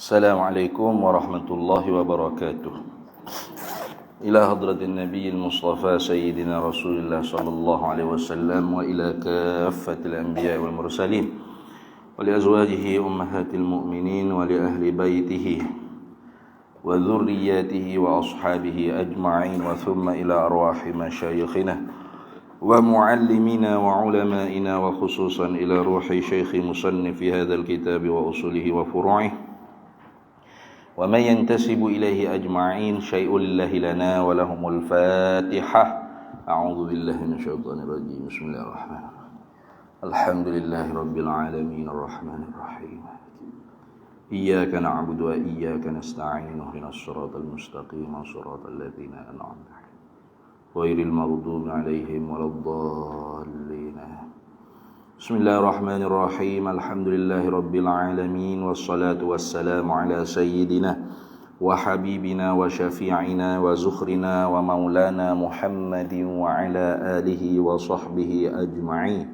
Assalamualaikum warahmatullahi wabarakatuh. Ila hadratin Nabi al-Mustafa Sayyidina Rasulullah sallallahu alaihi wasallam wa ila kaffatil anbiya wal mursalin wa li azwajihi ummahatil mu'minin wa li ahli baitihi wa dhurriyyatihi wa ashabihi ajma'in wa thumma ila arwahi masyayikhina wa muallimina wa ulama'ina wa khususan ila ruhi syekhi musannifi hadzal kitab wa usulihi wa furu'ihi wa man yantasibu ilaihi ajma'in syai'un lillahi lana wa lahumul fatihah. A'udzu billahi minasyaitonir rajim. Bismillahirrahmanirrahim. Alhamdulillahi rabbil alamin arrahmanir rahim. Iyyaka na'budu wa iyyaka nasta'in. Ihdinas siratal mustaqim, siratal ladzina an'amta 'alaihim ghairil maghdubi 'alaihim waladdallin. Bismillahirrahmanirrahim. Alhamdulillahi rabbil alamin wassalatu wassalamu ala sayyidina wa habibina wa syafi'ina wa zukhrina wa maulana Muhammadin wa ala alihi wa sahbihi ajma'in.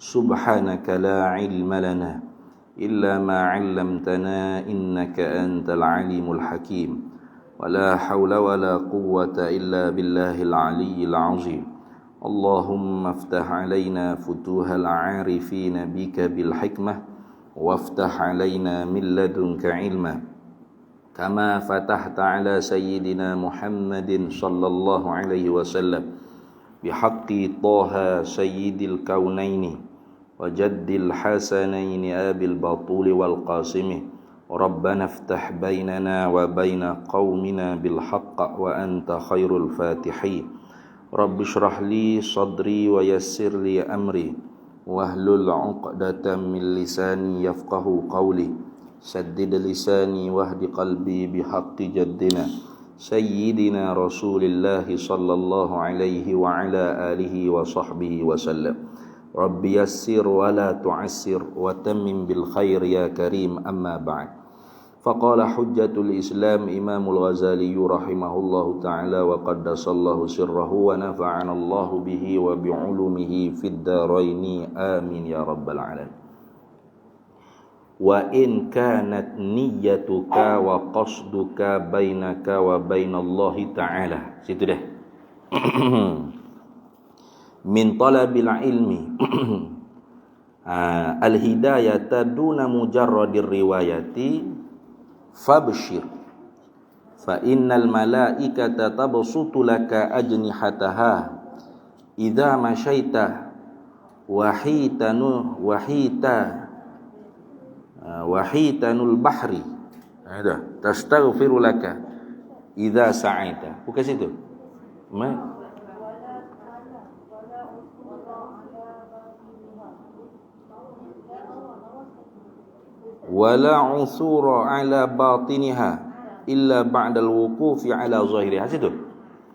Subhanaka la ilma lana illa ma 'allamtana innaka antal alimul hakim. Wa la hawla wa la quwwata illa billahil aliyyil azim. Allahumma aftah alaina futuhal arifin bika bil hikmah waftah alaina min ladunka ilma kama fatahta ala sayyidina Muhammadin sallallahu alaihi wasallam bihaqqi Taha sayyidil kaunaini wa jaddil hasanaini abil batuli wal qasimi Rabbana aftah bainana wa baina qaumina bil haqq wa anta khairul fatihin. Rabbi shrah li sadri wa yassir li amri wahlul 'uqdatam min lisani yafqahu qawli saddid lisani wahdi qalbi bihaqqi jaddina sayyidina Rasulillah sallallahu alaihi wa ala alihi wa sahbihi wa sallam. Rabbi yassir wa la tu'assir wa tammim bil khair ya karim, amma ba'd. Faqala hujjatul Islam Imamul Ghazali rahimahullahu ta'ala wa qaddasallahu sirrahu wa nafa'ana Allahu bihi wa bi'ulumihi fid daraini amin ya rabbal alamin. Wa in kanat niyyatuka wa qasduka bainaka wa bainallahi ta'ala. Situ dah. Min talabil ilmi al-hidayata duna mujarradir riwayati fabshir fa innal malaikata tabsutu laka ajnihataha idza masyaita wahitanul bahri ada tastaghfiru laka idza sa'aita. Bukan situ wala usura ala batiniha illa ba'dal wuqufi ala zahiriha. Situ.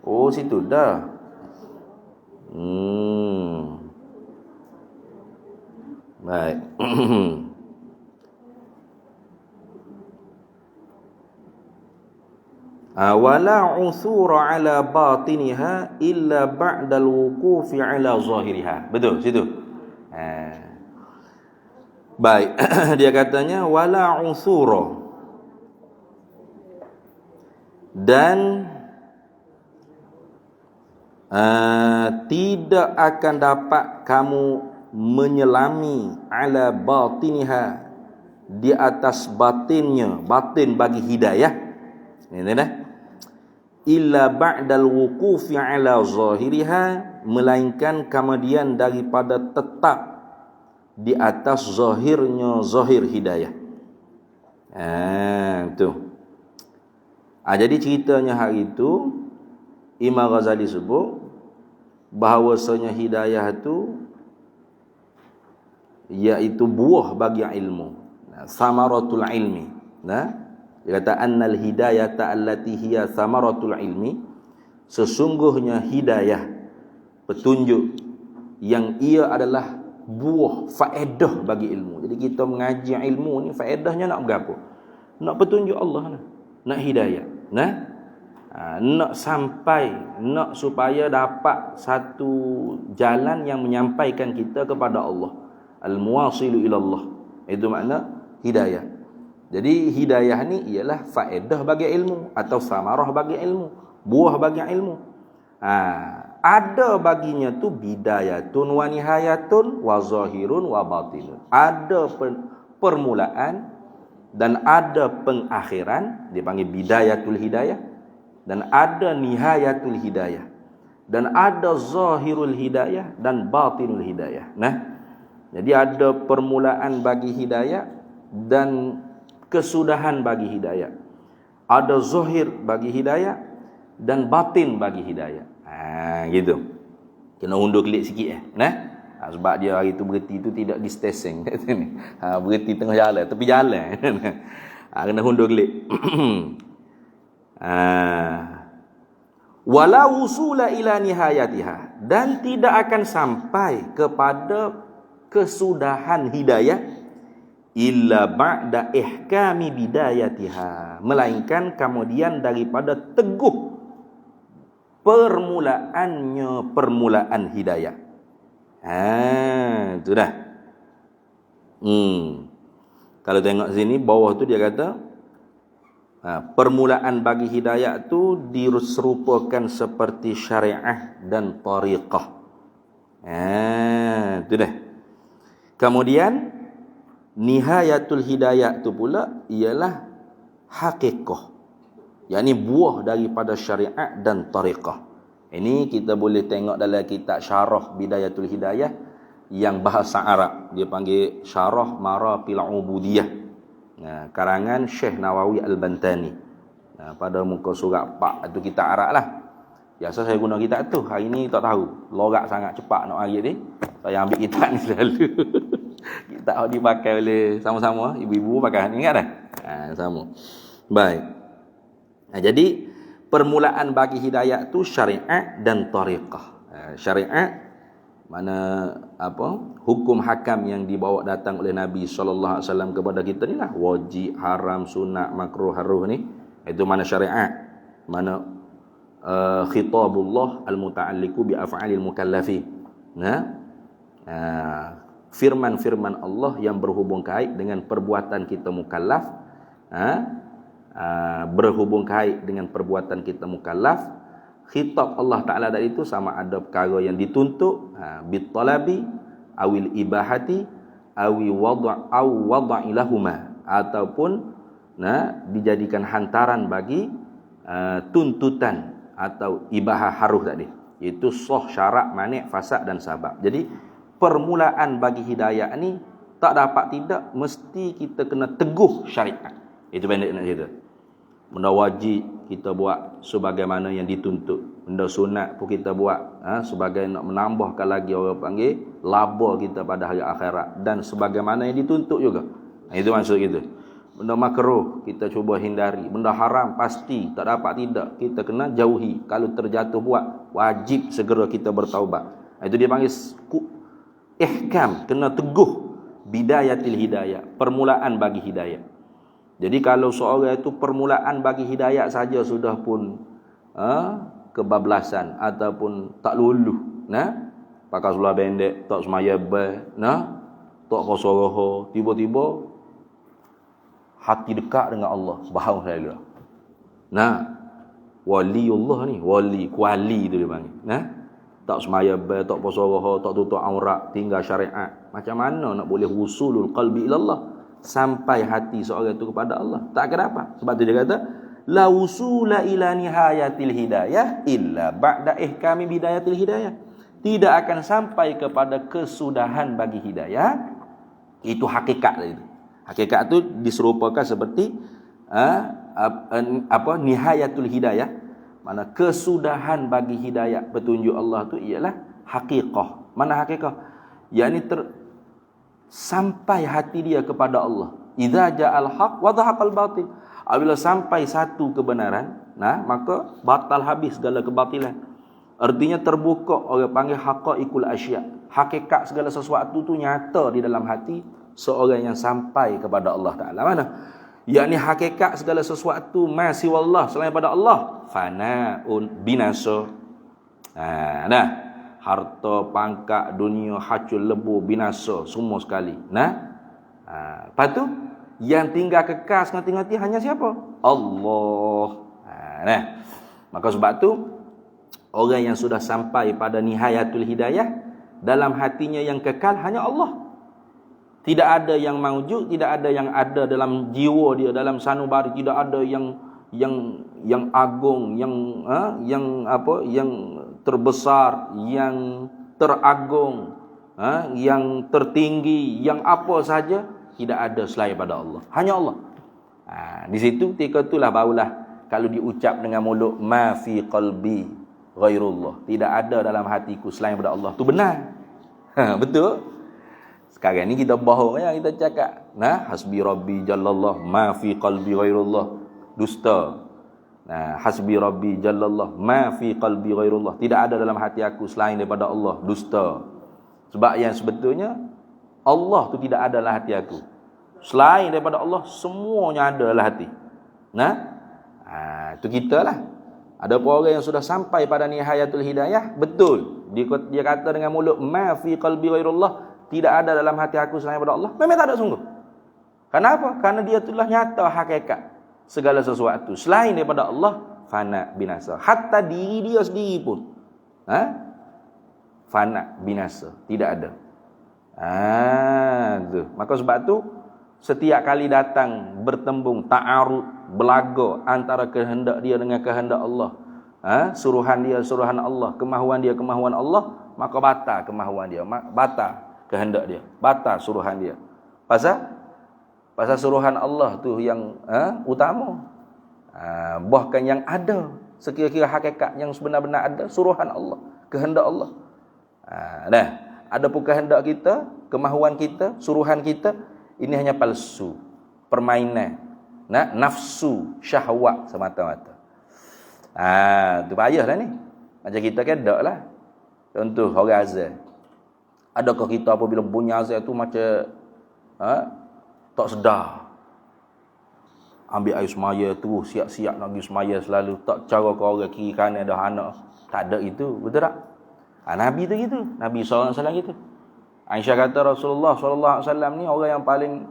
Oh, situ dah. Baik. Wala usura ala batiniha illa ba'dal wuqufi ala zahiriha. Betul, situ. Baik. Dia katanya wala usura, dan tidak akan dapat kamu menyelami ala batiniha, di atas batinnya, batin bagi hidayah ini dah, illa ba'dal wuqufi ala zahiriha, melainkan kemudian daripada tetap di atas zahirnya, zahir hidayah. Itu. Jadi ceritanya hari itu Imam Ghazali sebut bahawasanya hidayah itu iaitu buah bagi ilmu, samaratul ilmi. Dia kata annal hidayata allati hiya samaratul ilmi, sesungguhnya hidayah, petunjuk yang ia adalah buah faedah bagi ilmu. Jadi kita mengaji ilmu ni faedahnya nak berapa? Nak petunjuk Allah, nak hidayah, nak sampai, nak supaya dapat satu jalan yang menyampaikan kita kepada Allah, al-muwasilu ila Allah. Itu makna hidayah. Jadi hidayah ni ialah faedah bagi ilmu atau samarah bagi ilmu, buah bagi ilmu. Ada baginya tu bidayatun wa nihayatun wa zahirun wa batinun. Ada permulaan dan ada pengakhiran, dipanggil bidayatul hidayah, dan ada nihayatul hidayah, dan ada zahirul hidayah dan batinul hidayah. Jadi ada permulaan bagi hidayah dan kesudahan bagi hidayah. Ada zahir bagi hidayah dan batin bagi hidayah. Gitu. Kena undur klik sikit sebab dia hari tu berhenti tu tidak di stesen berhenti tengah jalan, tepi jalan. Kena undur klik. Wala wusula ila nihayatiha, dan tidak akan sampai kepada kesudahan hidayah illa ba'da ihkami bidayatiha, melainkan kemudian daripada teguh permulaan hidayah. Itu dah. Kalau tengok sini bawah tu dia kata permulaan bagi hidayah tu diserupakan seperti syariah dan tariqah. Itu dah. Kemudian nihayatul hidayah tu pula ialah hakikah, yakni buah daripada syariat dan tariqah. Ini kita boleh tengok dalam kitab Syarah Bidayatul Hidayah yang bahasa Arab. Dia panggil Syarah Maraqil Ubudiyah. Karangan Syekh Nawawi Al-Bantani. Pada muka surat 4 itu kitab Arab lah. Biasa saya guna kitab tu. Hari ni tak tahu. Lorak sangat cepat nak hari ni. Saya ambil kitab ni selalu. Kitab dipakai oleh sama-sama. Ibu-ibu pakai. Ingat dah? Sama. Baik. Jadi permulaan bagi hidayah tu syariat dan tariqah. Syariat mana hukum hakam yang dibawa datang oleh Nabi sallallahu alaihi wasallam kepada kita ni lah, wajib, haram, sunat, makruh, haruh ni, itu mana syariat. Mana khitabullah al-muta'alliqu bi af'alil mukallafi. Firman-firman Allah yang berhubung kait dengan perbuatan kita mukallaf. Berhubung kait dengan perbuatan kita mukallaf. Khitab Allah Ta'ala tadi itu sama ada perkara yang dituntut, bitalabi awil ibahati awi wada'ilahuma, ataupun dijadikan hantaran bagi tuntutan atau ibahah haruh tadi, iaitu soh, syarak, manik, fasad dan sabab. Jadi permulaan bagi hidayah ni tak dapat tidak mesti kita kena teguh syariat. Itu pendek nak cerita. Benda wajib kita buat sebagaimana yang dituntut. Benda sunat pun kita buat sebagai nak menambahkan lagi orang panggil laba kita pada hari akhirat, dan sebagaimana yang dituntut juga. Itu maksud kita. Benda makruh kita cuba hindari. Benda haram pasti tak dapat tidak kita kena jauhi. Kalau terjatuh buat, wajib segera kita bertaubat. Itu dia panggil ihkam, kena teguh bidayatil hidayah, permulaan bagi hidayah. Jadi kalau seorang itu permulaan bagi hidayah saja sudah pun kebablasan ataupun tak luluh, pakai seluar pendek, tak semaya tak kosoroho, tiba-tiba hati dekat dengan Allah Subhanahu wa taala. Waliullah ni, kuali tu dia panggil. Tak semaya tak kosoroho, tak tutup aurat, tinggal syariat. Macam mana nak boleh wusulul qalbi ila Allah? Sampai hati seorang itu kepada Allah, tak akan dapat. Sebab tu dia kata la usula ila nihayatil hidayah illa ba'da ihkami bidayatil hidayah. Tidak akan sampai kepada kesudahan bagi hidayah. Itu hakikat itu. Hakikat itu diserupakan seperti nihayatul hidayah, mana kesudahan bagi hidayah petunjuk Allah tu ialah hakikah. Mana hakikah? Yakni sampai hati dia kepada Allah. Idza ja'al haq wa dhahaqal batil. Apabila sampai satu kebenaran, maka batal habis segala kebatilan. Artinya terbuka, orang panggil haqaiqul asya. Hakikat segala sesuatu tu nyata di dalam hati seorang yang sampai kepada Allah Taala. Mana? Yakni hakikat segala sesuatu masih wallah, selain pada Allah, fanaun, binasa. Harta, pangkat, dunia, hacul, lebu, binasa, semua sekali. Lepas tu Yang tinggal kekal ngerti-ngerti hanya siapa? Allah. Nah, maka sebab tu orang yang sudah sampai pada nihayatul hidayah, dalam hatinya yang kekal hanya Allah. Tidak ada yang maujud, tidak ada yang ada dalam jiwa dia, dalam sanubari, tidak ada yang agung, yang terbesar, yang teragung, yang tertinggi, yang apa saja, tidak ada selain pada Allah. Hanya Allah. Di situ ketika itulah barulah kalau diucap dengan mulut, ma fi qalbi ghairullah, tidak ada dalam hatiku selain pada Allah, tu benar. Betul. Sekarang ni kita bohong ya, kita cakap, nah, hasbi rabbi jallallah ma fi qalbi ghairullah, dusta. Nah, hasbi rabbi jallallah ma fi qalbi ghairullah, tidak ada dalam hati aku selain daripada Allah, dusta. Sebab yang sebetulnya Allah tu tidak ada dalam hati aku. Selain daripada Allah semuanya ada dalam hati. Nah, itu kita lah. Ada orang yang sudah sampai pada nihayatul hidayah, betul. Dia kata dengan mulut, ma fi qalbi ghairullah, tidak ada dalam hati aku selain daripada Allah. Memang tak ada sungguh. Kenapa? Karena dia telah nyata hakikat segala sesuatu selain daripada Allah fana binasa. Hatta diri dia sendiri pun fana binasa, tidak ada. Tu. Maka sebab tu setiap kali datang bertembung ta'arud, belaga antara kehendak dia dengan kehendak Allah, suruhan dia suruhan Allah, kemahuan dia kemahuan Allah, maka batal kemahuan dia, batal kehendak dia, batal suruhan dia. Pasal suruhan Allah tu yang utama. Bahkan yang ada sekira-kira hakikat yang sebenar-benar ada, suruhan Allah, kehendak Allah. Adapun kehendak kita, kemahuan kita, suruhan kita, ini hanya palsu, permainan, nafsu, syahwat semata-mata. Tu payahlah ni. Macam kita kan tak lah. Contoh orang azan. Adakah kita apabila bunyi azan tu macam tak sedar, ambil air semaya tu, siap-siap nak pergi semaya selalu, tak cara ke orang kiri kanan dah anak, tak ada itu, betul tak? Nabi tu gitu, Nabi SAW gitu. Aisyah kata Rasulullah SAW ni orang yang paling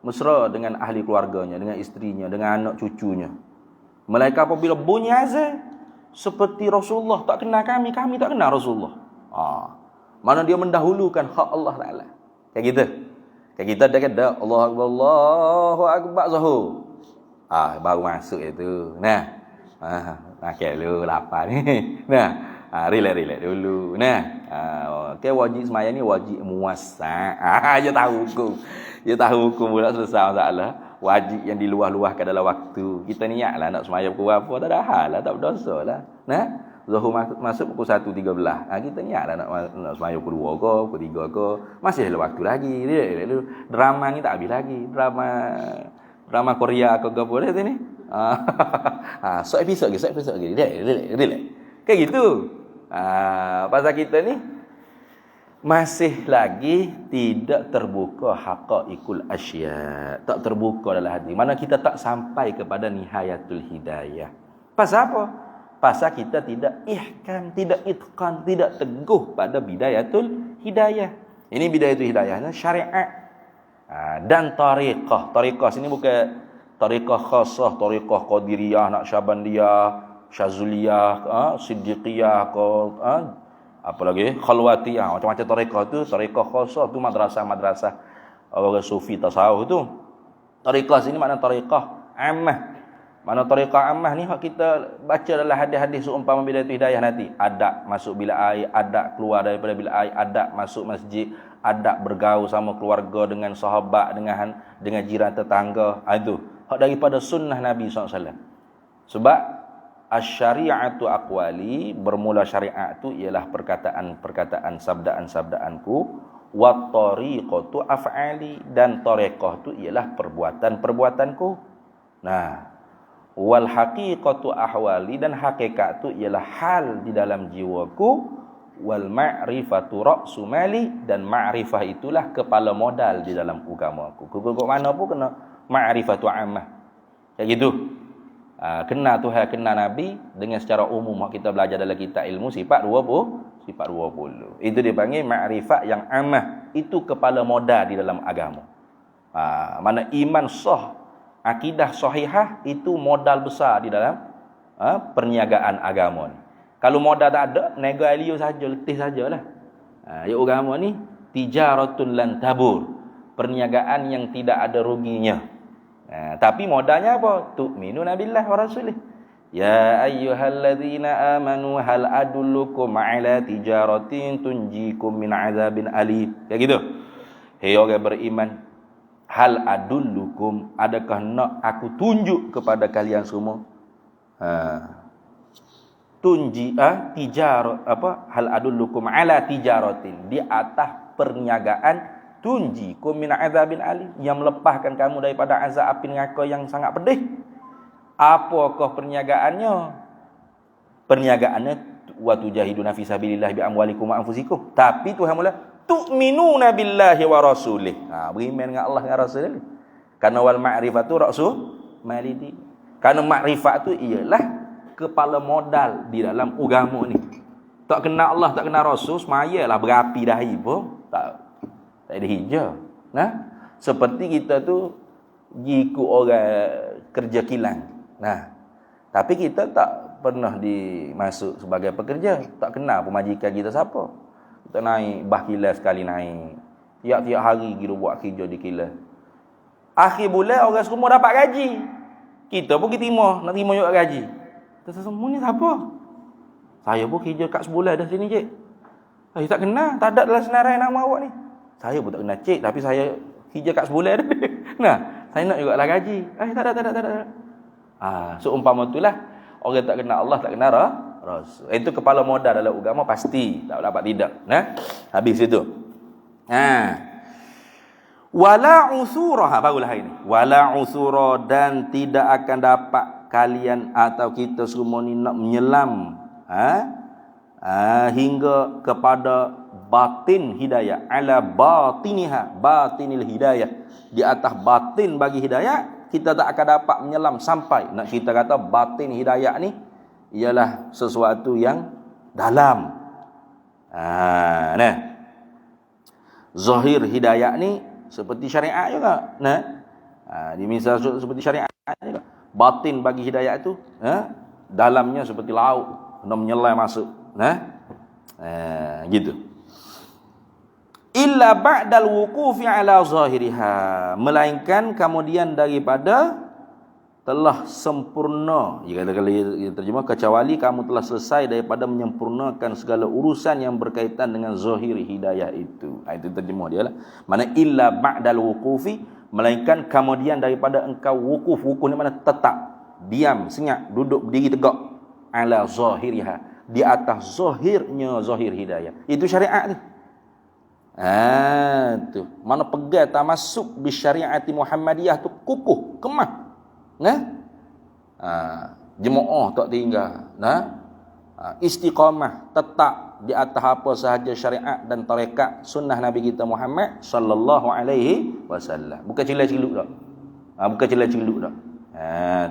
mesra dengan ahli keluarganya, dengan isterinya, dengan anak cucunya. Mereka apabila bunyi azan seperti Rasulullah tak kenal kami tak kenal Rasulullah. Mana dia mendahulukan hak Allah Ta'ala. Kayak kita. Kayak kita dah kata Allahu Akbar Zuhur. Baru masuk itu. Nah. Makan dulu lapar ni. Nah. Relax dulu. Nah. Okay, wajib semaya ni wajib muasa. Dia tahu hukum. Dia tahu hukum pula selesai masalah. Wajib yang diluah-luahkan dalam waktu. Kita niatlah nak semaya pukul apa, tak ada hal lah, tak berdosa lah. Nah. Zuhur masuk pukul 1.13. Kita niatlah nak semaya pukul 2 ke, pukul 3 ke. Masih ada waktu lagi. Drama ni tak habis lagi. Drama Korea ke apa dah sini. So episod lagi. Relax. Kayak gitu. Pasal kita ni masih lagi tidak terbuka haqaiqul asya. Tak terbuka dalam hati. Mana kita tak sampai kepada nihayatul hidayah. Pasal apa? Pasal kita tidak ihkam, tidak itqan, tidak teguh pada bidayatul hidayah. Ini bidayatul hidayahnya syariat. Dan tariqah. Tariqah sini bukan tariqah khasah, tariqah qadiriyah, naqsyabandiyah, syazuliyah, siddiqiyah, apa lagi? Khalwatiyah. Macam-macam tariqah tu, tariqah khasah tu madrasah-madrasah orang sufi tasawuf tu. Tariqah sini makna tariqah ammah. Mana tariqah ammah ni hak kita baca dalam hadis-hadis seumpama bidayatul hidayah nanti. Adab masuk bilik air, adab keluar daripada bilik air, adab masuk masjid, adab bergaul sama keluarga, dengan sahabat, dengan jiran tetangga. Itu hak daripada sunnah Nabi SAW. Sebab asy-syari'atu aqwali, bermula syariat tu ialah perkataan-perkataan, sabdaan-sabdaanku, wa tariqatu af'ali, dan tariqah tu ialah perbuatan-perbuatanku. Nah, wal haqiqatu ahwali, dan hakikat tu ialah hal di dalam jiwaku, wal ma'rifatu ra'su mali, dan ma'rifah itulah kepala modal di dalam agamaku. Kok mana pun kena ma'rifatu ammah. Kayak gitu. Kenal Tuhan, kenal Nabi dengan secara umum kita belajar dalam kitab ilmu sifat 20. Itu dipanggil ma'rifat yang ammah. Itu kepala modal di dalam agama. Mana iman sah, akidah sahihah itu modal besar di dalam perniagaan agama ni. Kalau modal tak ada, nego alio saja, letih sajalah. Ya agama ni tijaratun lan tabur, perniagaan yang tidak ada ruginya. Tapi modalnya apa? Tu'minuna billahi wa rasulih. Ya ayyuhalladzina amanu hal adullukum ala tijaratin tunjikum min azabin alim. Kayak gitu. Hei orang beriman, hal adullukum, adakah nak aku tunjuk kepada kalian semua? Tijarat hal adullukum ala tijaratin, di atas perniagaan tunjikum min azabin alim, yang melepaskan kamu daripada azab api neraka yang sangat pedih. Apakah perniagaannya? Perniagaannya wa tujahiduna fi sabilillah bi amwalikum wa anfusikum. Tapi Tuhan mula tu'minuna billahi wa rasulih. Beriman dengan Allah dan Rasul. Karena wal ma'rifatu rasul malidi. Karena makrifat tu ialah kepala modal di dalam agama ni. Tak kenal Allah, tak kenal Rasul, semayalah berapi dahi pun tak ada hijau. Seperti kita tu ikut orang kerja kilang. Tapi kita tak pernah dimasuk sebagai pekerja, tak kenal pemajikan kita siapa. Kita naik bah kilang sekali naik. Tiap-tiap hari kita buat kerja di kilang. Akhir bulan orang semua dapat gaji. Kita pun kita nak terima juga gaji. Kita semua ni siapa? Saya pun kerja kat sebulan dah sini, cik. Saya tak kenal, tak ada dalam senarai nama awak ni. Saya pun tak kenal, cik, tapi saya kerja kat sebulan dah. Saya nak juga lah gaji. Tak ada. Seumpama itulah orang tak kenal Allah, tak kenal Rasul. Itu kepala modal dalam agama pasti tak dapat tidak. Habis itu. Wala usura, barulah ini. Wala usura, dan tidak akan dapat kalian atau kita semua ni nak menyelam hingga kepada batin hidayah, ala batiniha, batinil hidayah, di atas batin bagi hidayah kita tak akan dapat menyelam sampai. Nak kita kata batin hidayah ni ialah sesuatu yang dalam. Zahir hidayah ni seperti syariat juga. Di misal seperti syariat juga. Batin bagi hidayah itu dalamnya seperti laut, nak menyelam masuk. Gitu. Illa ba'dal wuqufi ala zahiriha, melainkan kemudian daripada telah sempurna, jika kalau terjemah, kecuali kamu telah selesai daripada menyempurnakan segala urusan yang berkaitan dengan zahir hidayah itu. Itu terjemah dia lah. Mana illa ba'dal wuqufi, melainkan kemudian daripada engkau wukuf. Wukuf ni mana tetap, diam, senyap, duduk berdiri tegak, ala zahiriha, di atas zahirnya zahir hidayah. Itu syariat tu. Tu mana pegang tamasuk bi syariati Muhammadiyah tu kukuh, kemah. Jemaah tak tinggal. Istiqamah, tetap di atas apa sahaja syariat dan tarekat sunnah Nabi kita Muhammad sallallahu alaihi wasallam. Bukan cilak-ciluk dak. Bukan cilak-ciluk dak.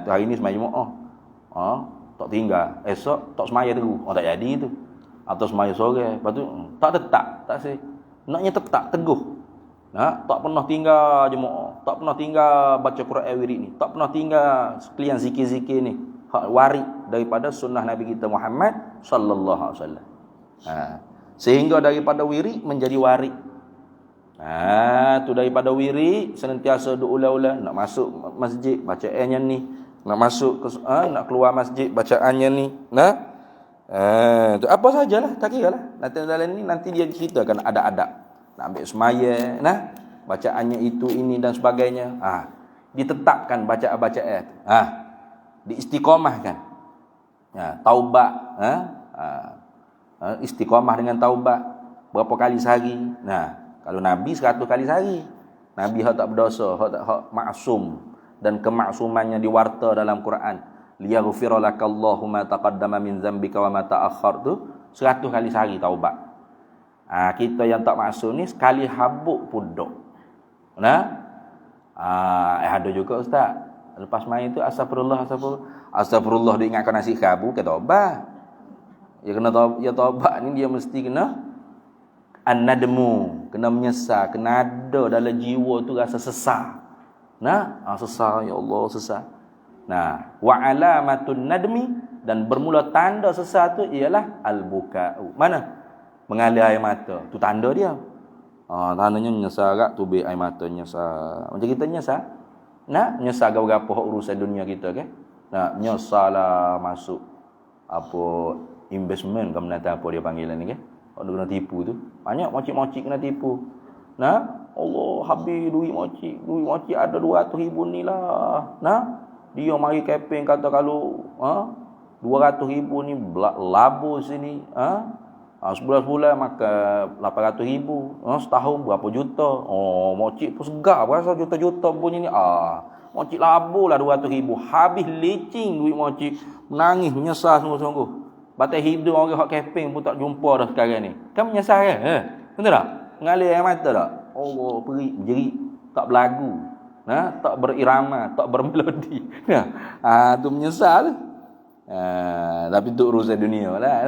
Tu hari ni semai jemaah. Tak tinggal. Esok tak semaya terus. Tak jadi tu. Atau semaya sore. Lepas tu tak tetap, tak sih. Naknya tetap teguh. Tak pernah tinggal jemaah, tak pernah tinggal baca Quran wirid ni, tak pernah tinggal sekalian zikir-zikir ni. Hak warid daripada sunnah Nabi kita Muhammad sallallahu alaihi wasallam. Sehingga daripada wirid menjadi warid. Tu daripada wirid senantiasa duk ula-ula, nak masuk masjid bacaannya ni, nak masuk ke nak keluar masjid bacaannya ni. Tu apa sajalah, tak kiralah. Nanti dalam ni nanti dia ceritakan ada adab. Nak ambil semaya, bacaannya itu ini dan sebagainya. Ditetapkan bacaan-bacaan. Diistiqamahkan. Taubat, istiqamah dengan taubat berapa kali sehari. Kalau Nabi 100 kali sehari. Nabi hak tak berdosa, hak maksum, dan kemaksumannya diwarta dalam Quran. Liyaghfira lakallahu ma taqaddama min dzambika wa ma ta'akhkhar tu 100 kali sehari taubat. Kita yang tak maksum ni sekali habuk pun dok. Ada juga ustaz. Lepas main tu astagfirullah diingatkan nasi kabu ke taubat. Ya kena taubat ni dia mesti kena An-nadmu, kena menyesal, kena ada dalam jiwa tu rasa sesal. Nah, sesal, ya Allah, sesal. Nah, wa alamatun nadmi, dan bermula tanda sesal tu ialah al-buka'u. Mana? Mengalir air mata. Tu tanda dia. Tandanya menyesal agak tubik air mata, menyesal. Macam kita menyesal. Nah, menyesal berapa urusan dunia kita kan? Nah, menyesal lah masuk apa investment ke menata apa dia panggilan ni kan? Orang kena tipu tu. Banyak mocik-mocik kena tipu. Nah, Allah habis duit mocik ada 200,000 ni lah. Nah, dia mari keping kata kalau 200,000 ni labu sini, sebulan-sebulan makan 800,000, setahun berapa juta. Mocik pun segar berasa juta-juta punya ni. Mocik labu lah 200,000. Habis licin duit mocik. Menangis, menyesal sungguh-sungguh. Batai hidup orang hak keping pun tak jumpa dah sekarang ni. Kan menyesal kan? Betul tak? Mengalir air mata tak? Allah perik, jerit, tak berlagu. Tak berirama, tak bermelodi. Tu menyesal tu. Tapi tu urusan dunia lah.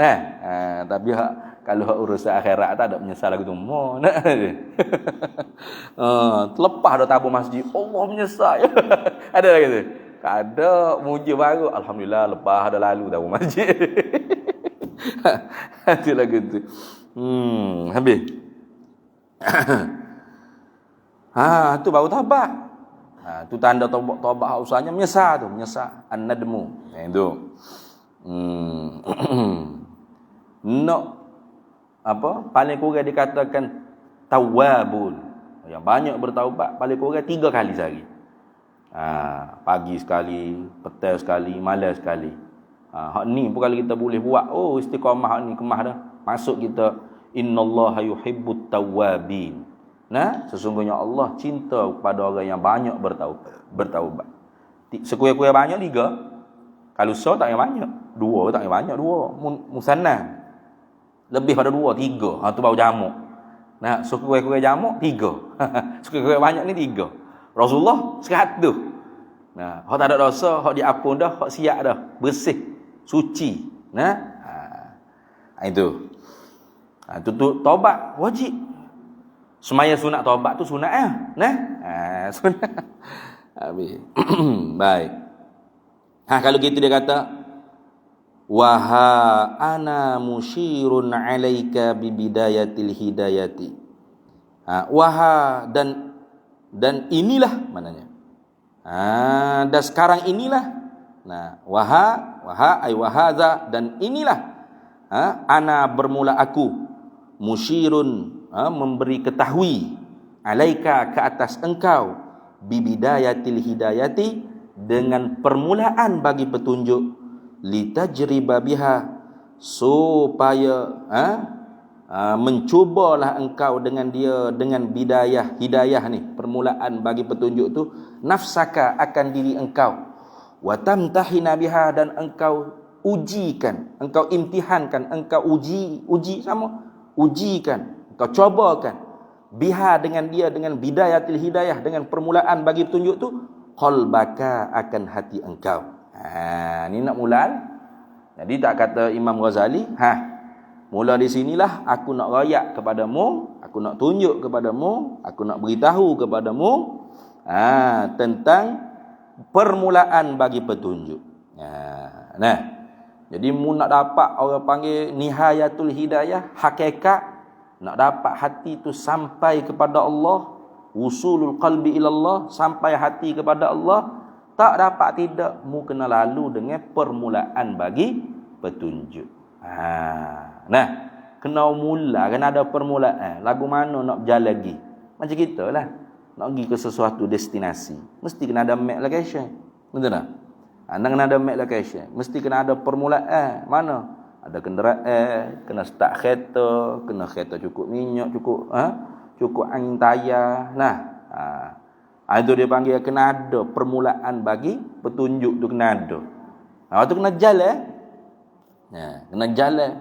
Tapi kalau urusan akhirat tak ada menyesal lagu tu. Terlepas dah tabur masjid, Allah menyesal. Ada lagi tu? Tak ada, muji baru. Alhamdulillah, lepas dah lalu tabur masjid. Itu lagu tu. Habis. Tu baru taubat. Tu tanda taubat usahanya menyesal tu, menyesal. An-nadmu. Itu. Nak apa? Paling kurang dikatakan tawwabun. Yang banyak bertaubat paling kurang 3 kali sehari. Pagi sekali, petang sekali, malam sekali. Hak ni pun kalau kita boleh buat, istiqamah hak ni kemah dah. Masuk kita innallaha yuhibbut tawwabin. Sesungguhnya Allah cinta kepada orang yang banyak bertaubat. Sekurang-kurang banyak 3. Kalau tak yang banyak, 2 tak yang banyak 2. Musanna. Lebih pada 2, 3. Tu baru jamak. Sekurang-kurang jamak 3. Sekurang-kurang banyak ni 3. Rasulullah 100. Hak tak ada dosa, hak diampun dah, hak siap dah, bersih, suci. Itu. Tu taubat wajib. Semaya sunat taubat tu sunat sunat. Habis. Baik. Kalau gitu dia kata waha ana musyirun alaika bi bidayatil hidayati. Waha dan inilah maknanya. Dan sekarang inilah. Waha ay wahadza, dan inilah. Ana bermula aku musyirun, memberi ketahui alaika, ke atas engkau, bibidayatil hidayati, dengan permulaan bagi petunjuk, litajriba biha, supaya mencubalah engkau dengan dia, dengan hidayah ni, permulaan bagi petunjuk tu, nafsaka, akan diri engkau, wa tamtahina biha, dan engkau ujikan, engkau imtihankan, engkau uji sama, ujikan, engkau cobakan, biha, dengan dia, dengan bidayatil hidayah, dengan permulaan bagi petunjuk tu, qalbaka, akan hati engkau. Ni nak mula. Jadi tak kata Imam Ghazali, mula di sinilah aku nak rayak kepadamu, aku nak tunjuk kepadamu, aku nak beritahu kepadamu tentang permulaan bagi petunjuk. Jadi mu nak dapat, orang panggil nihayatul hidayah, hakikat, nak dapat hati tu sampai kepada Allah, usulul qalbi ilallah, sampai hati kepada Allah, tak dapat tidak, mu kena lalu dengan permulaan bagi petunjuk. Kena mula, kena ada permulaan. Lagu mana nak berjalan lagi? Macam kita lah, nak pergi ke sesuatu destinasi, mesti kena ada map location. Betul tak? Kena ada map location, mesti kena ada permulaan. Mana? Ada kenderaan, kena start kereta, kena kereta cukup minyak, cukup angin tayar. Itu dia panggil kena ada permulaan bagi petunjuk tu, kena ada. Tu kena jalan. Kena jalan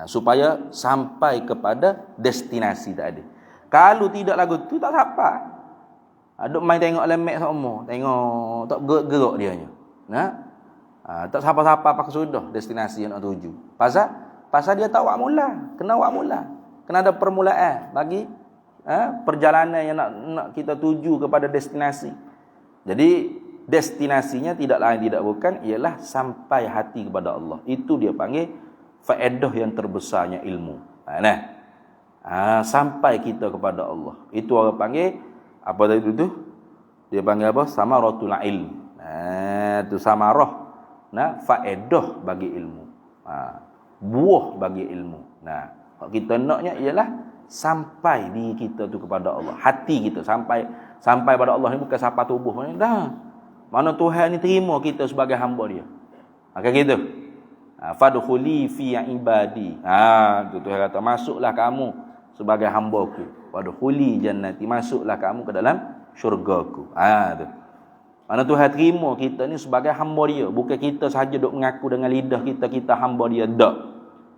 supaya sampai kepada destinasi tadi. Kalau tidak lagu tu tak sampai. Duk main tengok lemak semua, tengok tak gerak dia nya. Tak siapa-siapa pakai sudah destinasi yang nak tuju. Pasal dia tak awak mula, kena awak mula. Kena ada permulaan bagi perjalanan yang nak kita tuju kepada destinasi. Jadi destinasinya tidak lain tidak bukan ialah sampai hati kepada Allah. Itu dia panggil faedah yang terbesarnya ilmu. Sampai kita kepada Allah. Itu orang panggil apa tadi tu? Dia panggil apa? Samaratul ilm. Itu samarah. Faedah bagi ilmu. Buah bagi ilmu. Kalau kita naknya ialah sampai diri kita tu kepada Allah. Hati kita sampai pada Allah ni bukan sampai tubuh. Mana Tuhan ni terima kita sebagai hamba dia. Kayak gitu. Fadkhuli fi ibadi. Tu Tuhan kata, masuklah kamu sebagai hamba-Ku. Fadkhuli jannati, masuklah kamu ke dalam syurga-Ku. Tu. Mana Tuhan terima kita ni sebagai hamba dia, bukan kita sahaja duk mengaku dengan lidah kita hamba dia, tak.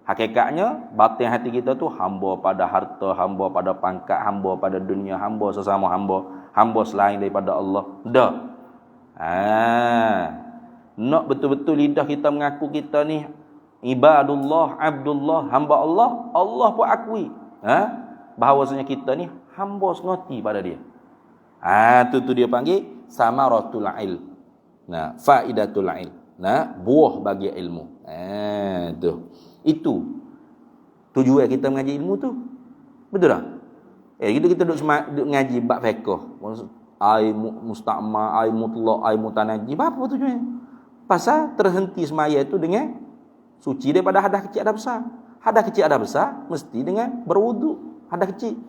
Hakikatnya batin hati kita tu hamba pada harta, hamba pada pangkat, hamba pada dunia, hamba sesama hamba selain daripada Allah. Tak. Nak betul-betul lidah kita mengaku kita ni ibadullah, abdullah, hamba Allah, Allah pun akui bahawasanya kita ni hamba sengoti pada dia. Tu dia panggil samaratul ilm. Faidatul ilm. Buah bagi ilmu. Itu tujuan kita mengaji ilmu tu. Betul tak? Kita duduk ngaji bab fiqh. Ai musta'ma, ai mutlaq, ai mutanajjib. Apa tujuannya? Pasal terhenti semaya itu dengan suci daripada hadas kecil hadas besar. Hadas kecil hadas besar mesti dengan berwuduk. Hadas kecil.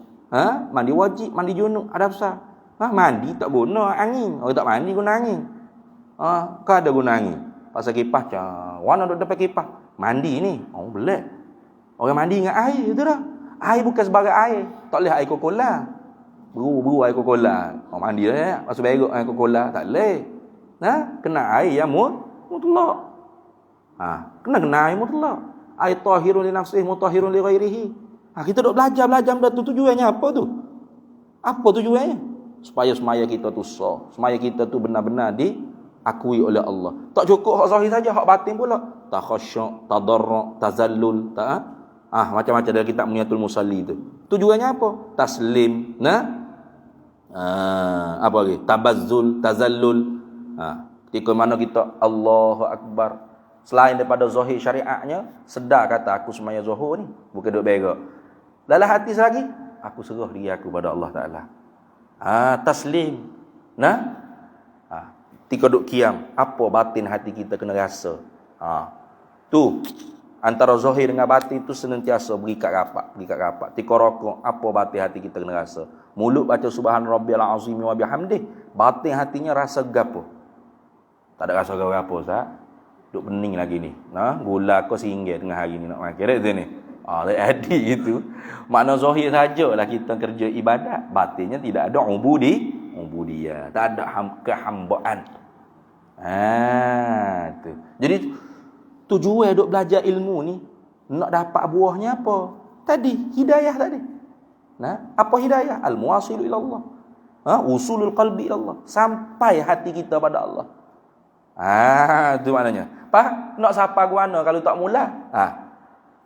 Mandi wajib, mandi junub, hadas besar. Mandi tak guna angin. Orang tak mandi guna angin. Kan ada guna angin. Pasal kipas warna duk dapat kipas. Mandi ni, boleh. Orang mandi dengan air, betul tak? Air bukan sebagai air. Tak boleh air Coca-Cola. Beru air Coca-Cola. Mandi lah, masuk beruk air Coca-Cola. Tak boleh. Kena air yang mutlak. Kena air mutlak. Air tahirun li nafsih, mutahhirun li ghairihi. Kita duk belajar benda tu, tujuannya apa tu? Apa tujuannya? Supaya semaya kita tu sah. Semaya kita tu benar-benar diakui oleh Allah. Tak cukup hak zahir saja, hak batin pula. Takhasyuk, tadarru', tazallul, macam-macam dalam kitab Muniyatul Musalli tu. Tujuannya apa? Taslim, apa lagi? Tabazzul, tazallul. Ketika mana kita Allahu Akbar, selain daripada zahir syariatnya, sedar kata aku semaya zuhur ni, bukan duk berak. Dalam hati lagi, aku serah diri aku pada Allah Taala. Taslim. Ketika duk kiam, apa batin hati kita kena rasa. Tu antara zahir dengan batin tu senantiasa berikat rapat. Ketika rokok, apa batin hati kita kena rasa. Mulut baca subhan rabbiyal azim wa bihamdih, batin hatinya rasa gapo. Tak ada rasa gapo Ustaz. Duk pening lagi ni. Gula kau RM1 tengah hari ni nak makan kat sini. Jadi itu. Makna zahir sajalah kita kerja ibadat, batinnya tidak ada ubudiyah, tak ada kehambaan. Tu. Jadi tujuan duk belajar ilmu ni nak dapat buahnya apa? Tadi hidayah tadi. Apa hidayah? Al-muwasilu ila Allah. Usulul qalbi ila Allah. Sampai hati kita pada Allah. Itu maknanya. Nak siapa guna kalau tak mula?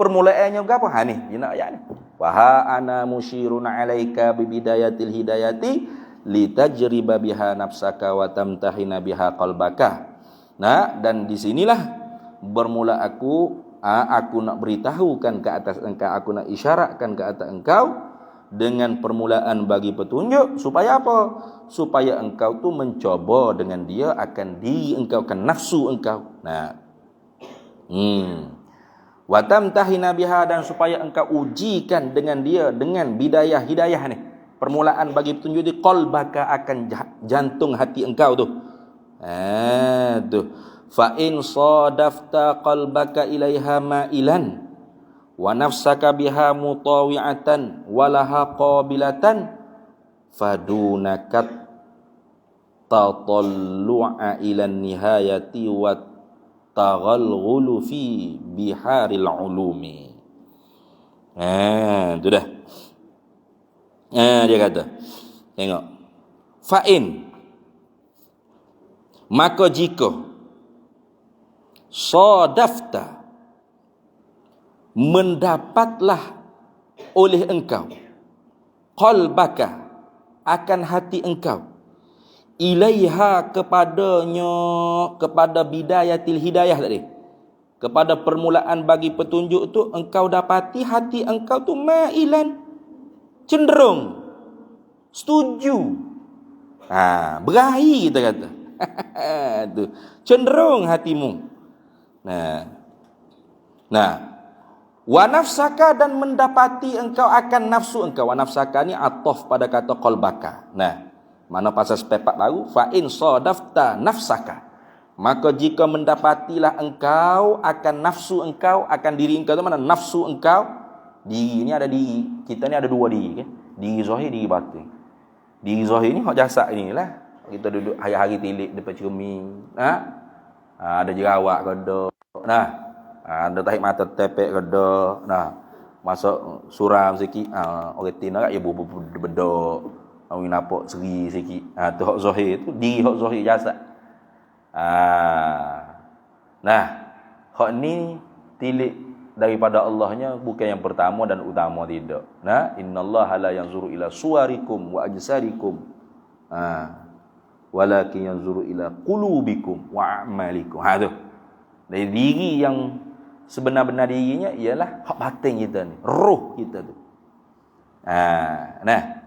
Permulaannya berapa? Ni, dia nak ayat ni. Wa ana musyirun alaika bi bidayatil hidayati litajriba biha nafsaka wa tamtahina biha qalbaka. Dan di sinilah bermula aku nak beritahukan ke atas engkau, aku nak isyaratkan ke atas engkau dengan permulaan bagi petunjuk supaya apa? Supaya engkau tu mencoba dengan dia akan diri engkau, akan nafsu engkau. Wa tamtahina biha, dan supaya engkau ujikan dengan dia, dengan hidayah ni. Permulaan bagi petunjuk di qalbaka, akan jantung hati engkau tu. Tu. Fa in sadafta qalbaka ilaiha ma'ilan wa nafsaka biha mutawi'atan walaha qabilatan fadunakat tatallu'a ila nihayati wa taghalghulu fi biharil ulumi. Itu dah. Dia kata, tengok, fa'in, maka jika sadafta, mendapatlah oleh engkau qalbaka, akan hati engkau, ilaiha, kepadanya, kepada bidayatil hidayah tadi, kepada permulaan bagi petunjuk tu, engkau dapati hati engkau tu mailan, cenderung, setuju. Berahi kita kata. Tu cenderung hatimu. Nah, wa nafsaka, dan mendapati engkau akan nafsu engkau. Wa nafsaka ni atof pada kata qalbaka. Mana pasal sepepak baru, fa in sadafta nafsaka, maka jika mendapatilah engkau akan nafsu engkau, akan diri engkau tu mana nafsu engkau. Diri ni ada diri, kita ni ada dua diri kan? Diri zahir, diri batin. Diri zahir ni hak jasad ni lah. Kita duduk hari-hari tilik depan cermin. Ada jerawat ke dak. Ada tahi mata tepek ke dak. Masuk suram sikit. Orang tina kat ya bedok. Awak nampak seri sikit. Tu hak zahir tu, diri hak zahir jasad. Hak ni tilik daripada Allahnya, bukan yang pertama dan utama, tidak. Innallaha la yanzuru ila suwarikum wa ajsarikum. Walakin yanzuru ila qulubikum wa a'malikum. Tu. Dari diri yang sebenar-benar dirinya ialah hak batin kita ni, roh kita tu.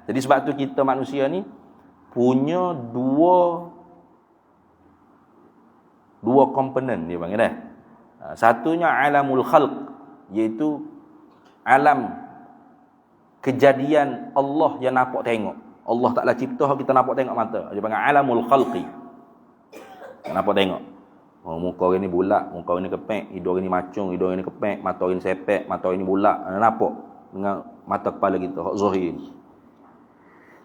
Jadi sebab tu kita manusia ni punya dua komponen dia panggil dah. Satunya alamul khalq, iaitu alam kejadian Allah yang nampak tengok. Allah Ta'ala cipta kita nampak tengok mata. Dia panggil alamul khalqi. Nampak tengok. Muka orang ni bulat, muka orang ni kepek, hidung orang ni macung, hidung orang ni kepek, mata orang ni sepek, mata orang ni bulat. Nampak dengan mata kepala kita, hak zahir.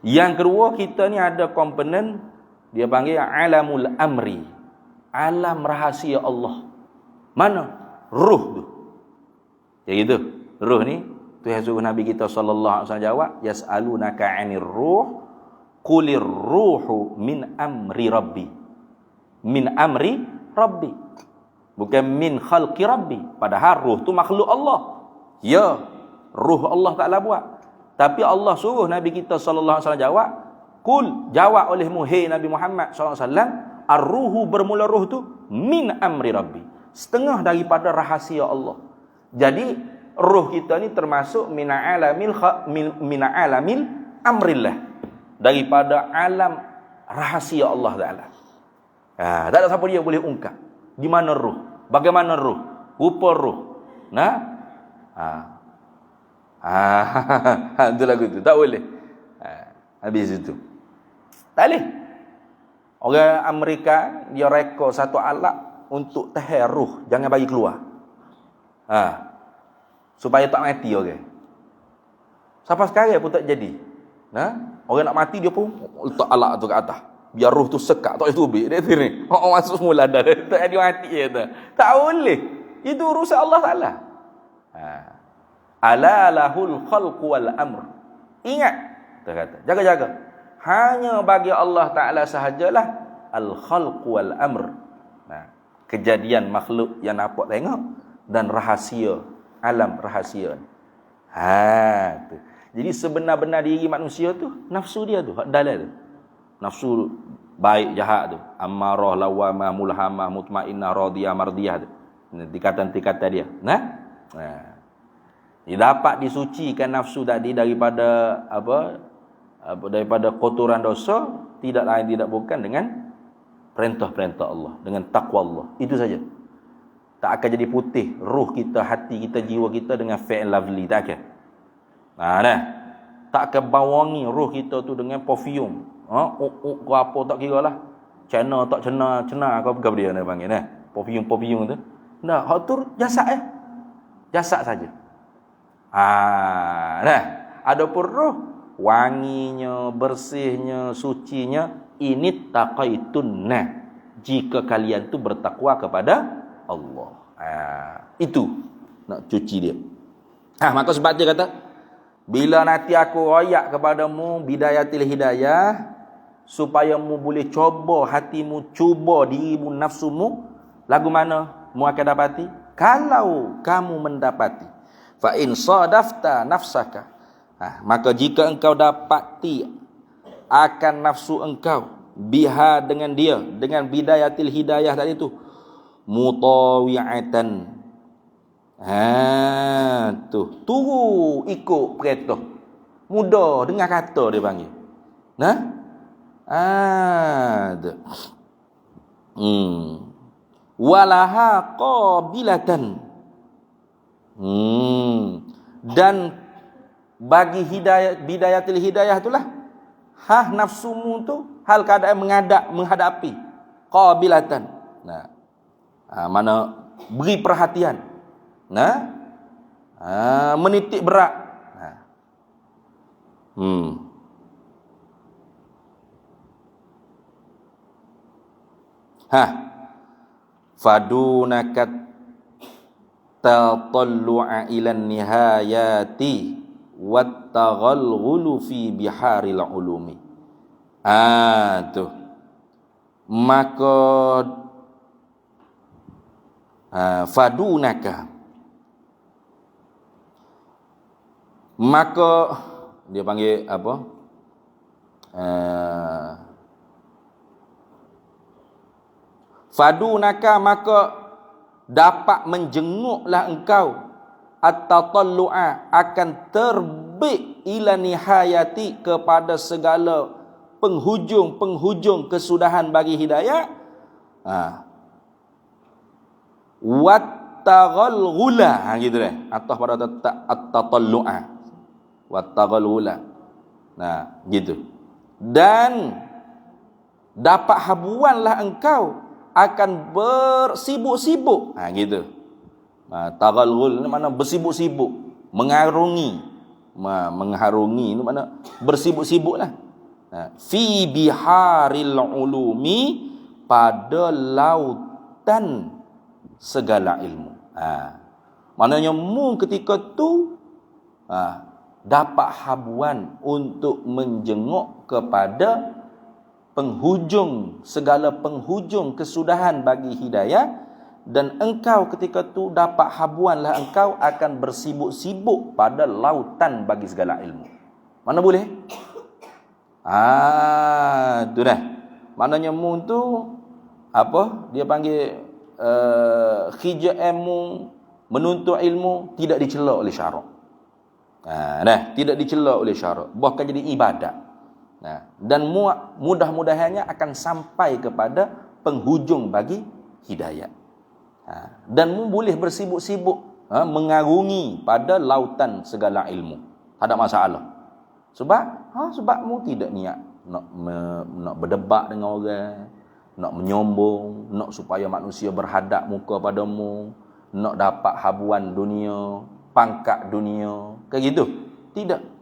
Yang kedua, kita ni ada komponen dia panggil alamul amri. Alam rahasia Allah. Mana? Ruh tu. Jadi gitu. Ruh ni Tuhan suruh Nabi kita sallallahu alaihi wasallam jawab, yas'alunaka 'anir ruh, qulir ruhu min amri rabbi. Min amri rabbi. Bukan min khalqi rabbi. Padahal ruh tu makhluk Allah. Ya, ruh Allah Taala buat. Tapi Allah suruh Nabi kita sallallahu alaihi wasallam jawab, qul, jawab olehmu hai Nabi Muhammad sallallahu alaihi wasallam, ar-ruhu, bermula ruh tu min amri rabbi. Setengah daripada rahasia Allah. Jadi ruh kita ni termasuk mina alamil amrillah, daripada alam rahasia Allah Taala. Tak ada siapa dia boleh ungkap di mana ruh, bagaimana ruh, rupa ruh. Itu lagu tu tak boleh. Habis itu tak boleh. Orang Amerika dia rekod satu alat untuk tahan ruh, jangan bagi keluar. Supaya tak mati orang. Sampai sekarang pun tak jadi. Orang nak mati dia pun letak alat tu kat atas. Biar roh tu sekat, tak boleh tubik. Dia sini. Masuk semula dah. Tak ada mati dia. Tak boleh. Itu urusan Allah Ta'ala. Ala lahul khalqu wal amr. Ingat. Dia kata. Jaga-jaga. Hanya bagi Allah Ta'ala sahajalah al-khalqu wal amr. Kejadian makhluk yang nampak tengok dan rahasia. Alam rahasia. Tu. Jadi sebenar-benar diri manusia tu nafsu dia tu, hak dalal tu. Nafsu baik jahat tu, ammarah, lawamah, mulhamah, mutmainnah, radiyah, mardiyah tu. Tingkatan-tingkatan dia. Dia dapat disucikan nafsu tadi daripada daripada kotoran dosa, tidak lain tidak bukan dengan perintah-perintah Allah, dengan takwa Allah. Itu saja. Tak akan jadi putih ruh kita, hati kita, jiwa kita dengan fair and lovely, tak akan. Tak akan bawangi ruh kita tu dengan perfume. Apa tak kira lah. Cena tak cena apa dia nak panggil perfume tu. Nah, hak tu jasad jasad saja. Adapun ruh, wanginya, bersihnya, sucinya, ini taqaitunna, jika kalian tu bertakwa kepada Allah. Itu nak cuci dia. Maka sebab dia kata, bila nanti aku royak kepadamu bidayatil hidayah, supaya mu boleh coba hatimu, cuba dirimu, nafsumu, lagu mana mu akan dapati? Kalau kamu mendapati Fa in sadafta nafsaka, maka jika engkau dapati akan nafsu engkau biha dengan dia, dengan bidayatil hidayah tadi tu, mutawi'atan, turu ikut kereta, mudah dengar kata dia panggil. Walaha qabilatan, dan bagi bidayatil hidayah itulah nafsumu tu hal keadaan menghadapi qabilatan. Mana beri perhatian, menitik berat. Fadunakat tatallu'a ila nihayati wat taghalghulu fi biharil ulumi. Maka fadunaka, maka dia panggil apa? Fadunaka, maka dapat menjenguklah engkau at-tatallu'a, akan terbit ila nihayati, kepada segala penghujung kesudahan bagi hidayah. Wat taghalghula, gitu deh, atau pada at-tatallu'a, wat taghalghula. Gitu. Dan dapat habuanlah engkau akan bersibuk-sibuk, gitu. Taghalghul ni mana bersibuk-sibuk, mengarungi itu mana bersibuk-sibuklah. Fi biharil ulumi, pada lautan segala ilmu. Maknanya mu ketika tu dapat habuan untuk menjenguk kepada segala penghujung kesudahan bagi hidayah, dan engkau ketika tu dapat habuanlah engkau akan bersibuk-sibuk pada lautan bagi segala ilmu. Mana boleh? Tu dah. Maknanya mu tu apa? Dia panggil khija'mu, menuntut ilmu tidak dicela oleh syarak. Tidak dicela oleh syarak, bahkan jadi ibadat. Dan mudah-mudahannya akan sampai kepada penghujung bagi hidayah. Dan mu boleh bersibuk-sibuk mengarungi pada lautan segala ilmu, tak ada masalah. Sebab mu tidak niat nak berdebat dengan orang, nak menyombong, nak supaya manusia berhadap muka padamu, nak dapat habuan dunia, pangkat dunia, kayak gitu. Tidak.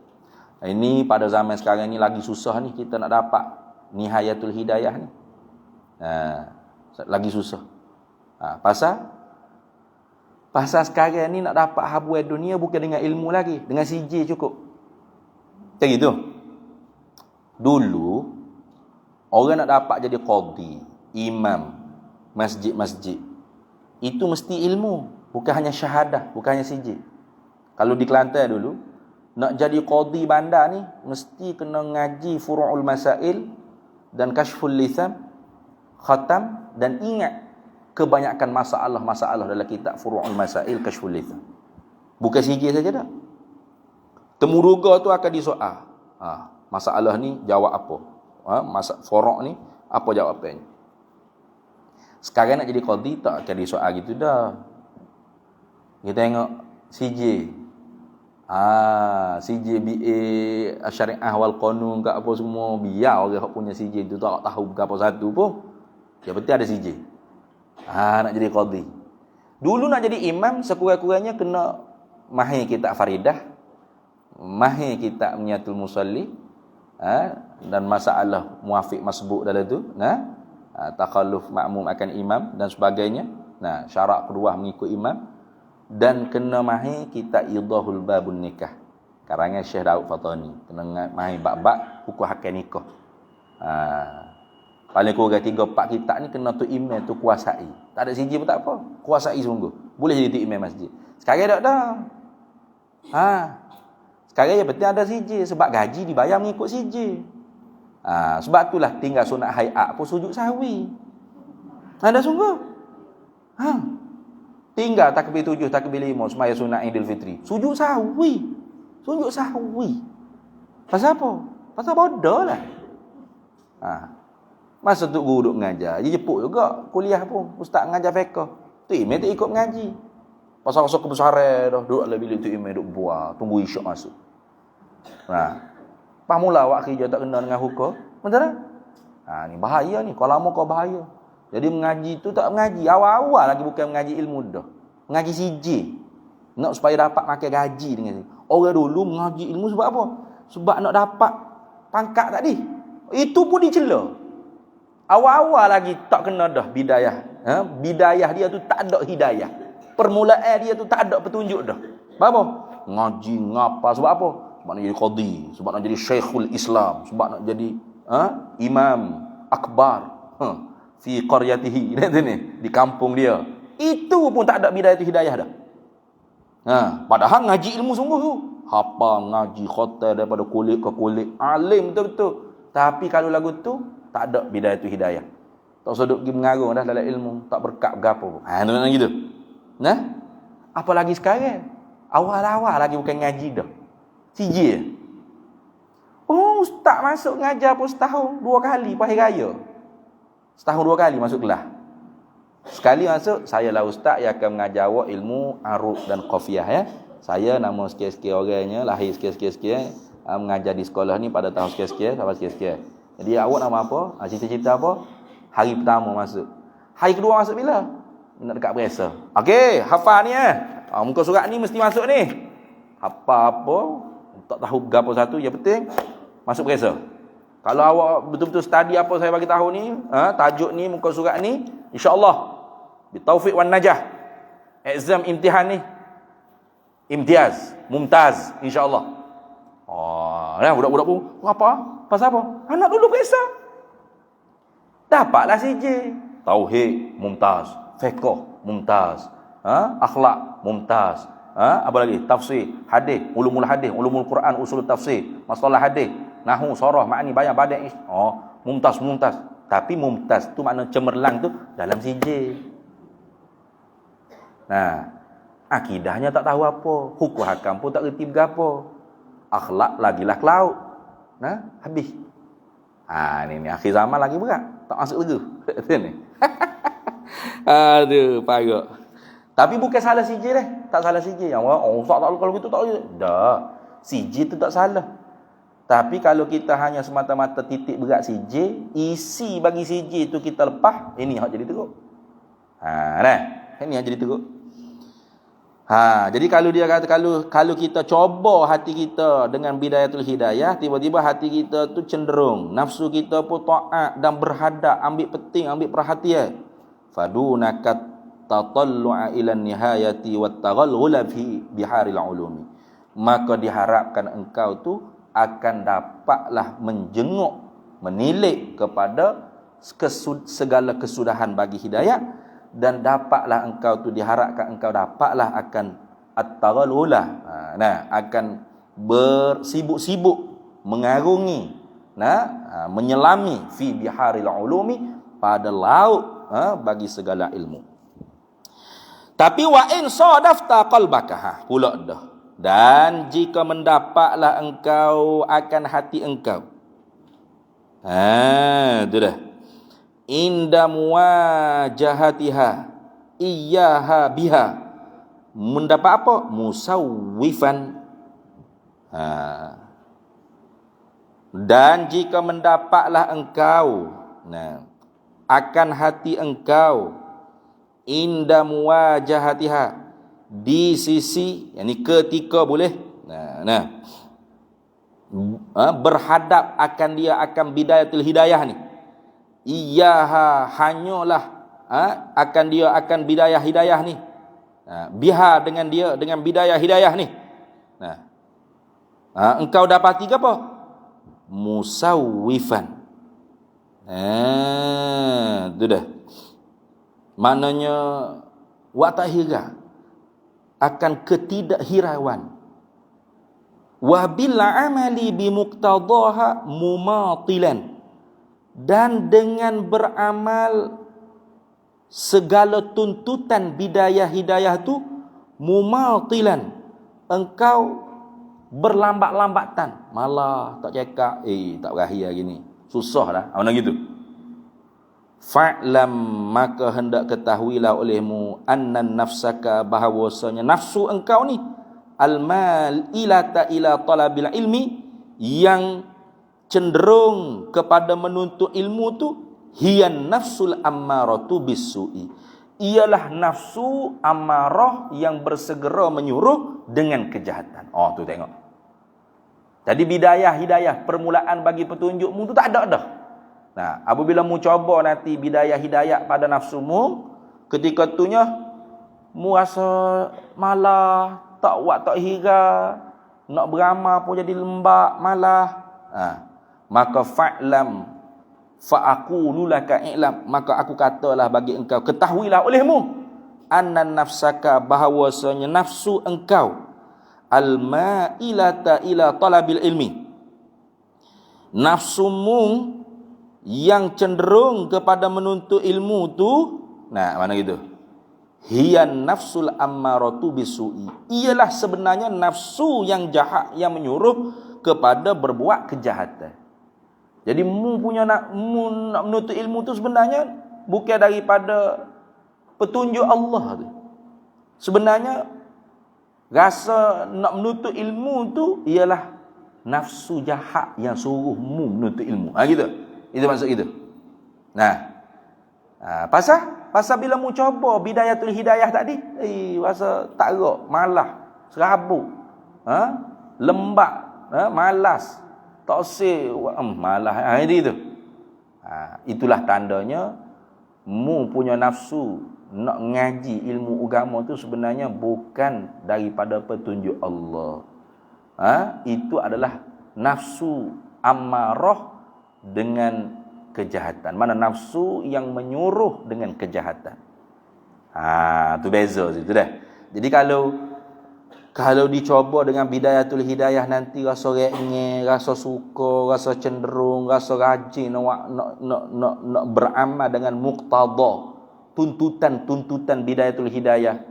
Ini pada zaman sekarang ni lagi susah ni kita nak dapat nihayatul hidayah ni. Lagi susah. Pasal sekarang ni nak dapat habuan dunia bukan dengan ilmu lagi, dengan CJ cukup. Macam gitu. Dulu orang nak dapat jadi qadi, imam masjid-masjid, itu mesti ilmu, bukan hanya syahadah, bukan hanya CJ. Kalau di Kelantan dulu, nak jadi qadi bandar ni mesti kena ngaji furu'ul masail dan kashful lisan, khatam, dan ingat kebanyakan masalah dalam kitab furu'ul masail, kashful lisan. Bukan CJ saja dah. Temuruga tu akan disoal. Masalah ni jawab apa? Furu' ni apa jawapannya? Sekarang nak jadi qadi tak akan disoal gitu dah. Kita tengok CJ. CJ BA Syariah wal Qanun ke apa semua, biar orang hak punya CJ tu tak tahu berapa satu pun. Yang penting ada CJ. Nak jadi qadi. Dulu nak jadi imam sekurang-kurangnya kena mahir kitab Faridah, mahir kitab Niyatul Musalli, dan masalah muafiq masbuk dalam tu, takhalluf makmum akan imam dan sebagainya. Syarat kedua mengikut imam, dan kena mahir kitab Idahul Babun Nikah karangan Syekh Daud Fatani, kena mahir bab-bab hukum hakam nikah. Paling kurang 3-4 kitab ni kena tu imam tu kuasai. Tak ada siji pun tak apa, kuasai sungguh, boleh jadi tu imam masjid. Sekarang tak dah. Sekarang yang penting ada CJ, sebab gaji dibayar mengikut CJ. Sebab itulah tinggal sunat hayat pun sujud sahwi. Ada sungguh. Tinggal takbir 7, takbir 5 semaya sunat Idul Fitri. Sujud sahwi. Sujud sahwi. Pasal apa? Pasal bodoh lah. Masa tu guru duk mengajar, dia jemput juga kuliah pun. Ustaz mengajar fiqh. Tu imam tak ikut mengaji. Pasal rasa kebesaran dah, duduk dalam bilik tu imam duk buat, tunggu isyak masuk. Pas mula awak kerja tak kena dengan hukum, betul tak? Ni bahaya ni, kalau lama kau bahaya. Jadi mengaji tu tak mengaji, awal-awal lagi bukan mengaji ilmu dah. Mengaji CJ. Nak supaya dapat makan gaji dengan ni. Orang dulu mengaji ilmu sebab apa? Sebab nak dapat pangkat tadi. Itu pun dicela. Awal-awal lagi tak kena dah bidayah. Bidayah dia tu tak ada hidayah. Permulaan dia tu tak ada petunjuk dah. Sebab apa? Ngaji ngapa sebab apa? Sebab nak jadi qadi, sebab nak jadi syekhul Islam, sebab nak jadi imam akbar fi qaryatihi di kampung dia. Itu pun tak ada bidayah tu hidayah dah. Padahal ngaji ilmu sungguh tu. Hafal ngaji khatam daripada kulit ke kulit, alim betul-betul. Tapi kalau lagu tu tak ada bidayah tu hidayah. Tak seduk pergi mengarung dah dalam ilmu, tak berkat gapo. Macam gitu. Apalagi sekarang. Awal-awal lagi bukan ngaji dah. CJ. Ustaz masuk ngajar pun setahun 2 kali pas hari raya. Setahun 2 kali masuk kelas. Sekali masuk, saya lah ustaz yang akan mengajar awak ilmu arud dan qafiyah ya. Saya nama sikit-sikit orangnya, lahir sikit-sikit mengajar di sekolah ni pada tahun sikit-sikit sampai sikit-sikit. Jadi awak nama apa? Cita-cita apa? Hari pertama masuk. Hari kedua masuk bila? Nak dekat berasa. Okey, hafal ni muka surat ni mesti masuk ni. Hafal apa? Tak tahu gapo satu, yang penting masuk berasa. Kalau awak betul-betul study apa saya bagi tahu ni, tajuk ni, muka surat ni, insya-Allah bitaufiq wan najah. Exam imtihan ni imtiaz, mumtaz insya-Allah. Budak-budak pun apa? Pasal apa? Anak dulu biasa. Dapatlah CJ. Tauhid mumtaz, fiqh mumtaz, akhlak mumtaz. Apa lagi? Tafsir, hadis, ulumul hadis, ulumul Quran, usul tafsir, masalah hadis, nahwu, sarah, ma'ani, bayan, badi'. Mumtaz. Tapi mumtaz tu makna cemerlang tu dalam CJ. Akidahnya tak tahu apa, hukum hakam pun tak reti berapa. Akhlak lagilah kelaut. Habis. Ni akhir zaman lagi berat. Tak masuk lagi. Ni. Aduh, parah. Tapi bukan salah CJ dah. Tak salah CJ. Yang tak kalau gitu tak boleh. Dah. CJ tu tak salah. Tapi kalau kita hanya semata-mata titik berat CJ, isi bagi CJ tu kita lepas, ini hak jadi teruk. Ini yang jadi teruk. Jadi kalau dia kata kalau kita coba hati kita dengan bidayatul hidayah, tiba-tiba hati kita tu cenderung, nafsu kita pun taat dan berhadap, ambil penting, ambil perhatian. Fadunakat tatallu'a ila nihayati wat taghalghula fi biharil ulumi. Maka diharapkan engkau tu akan dapatlah menjenguk, menilik kepada segala kesudahan bagi hidayah, dan dapatlah engkau tu diharapkan engkau dapatlah akan at-taghalghula, akan bersibuk-sibuk mengarungi, menyelami fi biharil ulumi, pada laut bagi segala ilmu. Tapi wa in sadafta qalbaka, pula dah. Dan jika mendapatlah engkau akan hati engkau. Itu dah. Inda muwajahatiha iyyaha biha. Mendapat apa? Musawwifan. Dan jika mendapatlah engkau akan hati engkau inda muwajahatiha, di sisi, yakni ketika boleh berhadap akan dia, akan bidayatul hidayah ni, iyaha, hanyalah akan dia, akan bidayah hidayah ni, biha, dengan dia, dengan bidayah hidayah ni, engkau dapati apa? Musawwifan. Itu dah. Maknanya wa tak hira, akan ketidakhirauan, wa bil amali bi muqtadaha mumatilan, dan dengan beramal segala tuntutan bidayah hidayah tu mumatilan, engkau berlambat-lambatan, malah tak cakap, tak berakhir hari ni, susah dah, mana gitu. Fa'lam, maka hendak ketahuilah olehmu, annan nafsaka, bahawasanya nafsu engkau ni, al-mal ilata ila talabil ilmi, yang cenderung kepada menuntut ilmu tu, hiyan nafsul ammaratu bisu'i, ialah nafsu amarah yang bersegera menyuruh dengan kejahatan. Oh tu tengok. Jadi bidayah hidayah, permulaan bagi petunjukmu tu tak ada dah. Nah, apabila mu cuba nanti bidayah hidayah pada nafsumu, ketika itunya mu rasa malah, tak buat tak hira, nak beramal pun jadi lembab, malah. Maka fa'lam, fa'aqulu laka i'lam, maka aku katalah bagi engkau, ketahuilah olehmu, annan nafsaka, bahawasanya nafsu engkau, al-ma'ilata ila talabil ilmi, nafsumu yang cenderung kepada menuntut ilmu tu, nah mana gitu, hiyan nafsul ammaratu bisu'i, ialah sebenarnya nafsu yang jahat yang menyuruh kepada berbuat kejahatan. Jadi mu nak menuntut ilmu tu sebenarnya bukan daripada petunjuk Allah tu. Sebenarnya rasa nak menuntut ilmu tu ialah nafsu jahat yang suruh mu menuntut ilmu. Gitu. Itu maksud itu. Nah, pasal bila mu cuba bidayatul hidayah tadi, rasa tak gerak, malah, serabut, lembab, malas, tak sih, malah. Itu. Itulah tandanya mu punya nafsu nak ngaji ilmu agama tu sebenarnya bukan daripada petunjuk Allah. Itu adalah nafsu amarah dengan kejahatan. Mana nafsu yang menyuruh dengan kejahatan. Tu beza situ dah. Jadi kalau dicoba dengan bidayatul hidayah nanti rasa rengeh, rasa suka, rasa cenderung, rasa rajin nak beramal dengan muqtada, tuntutan bidayatul hidayah.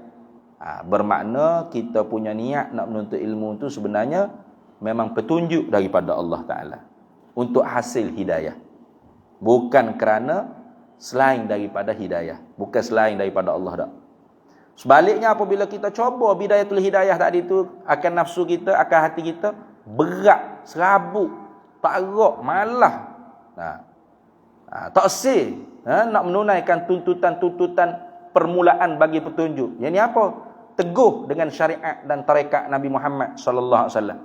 Bermakna kita punya niat nak menuntut ilmu tu sebenarnya memang petunjuk daripada Allah Ta'ala untuk hasil hidayah, bukan kerana selain daripada hidayah, bukan selain daripada Allah dah. Sebaliknya apabila kita cuba bidayatul hidayah tadi tu, akan nafsu kita, akan hati kita berat, serabut, tak gerak, malah tak sih nak menunaikan tuntutan permulaan bagi petunjuk. Yang ni apa? Teguh dengan syariat dan tarekat Nabi Muhammad sallallahu alaihi wasallam.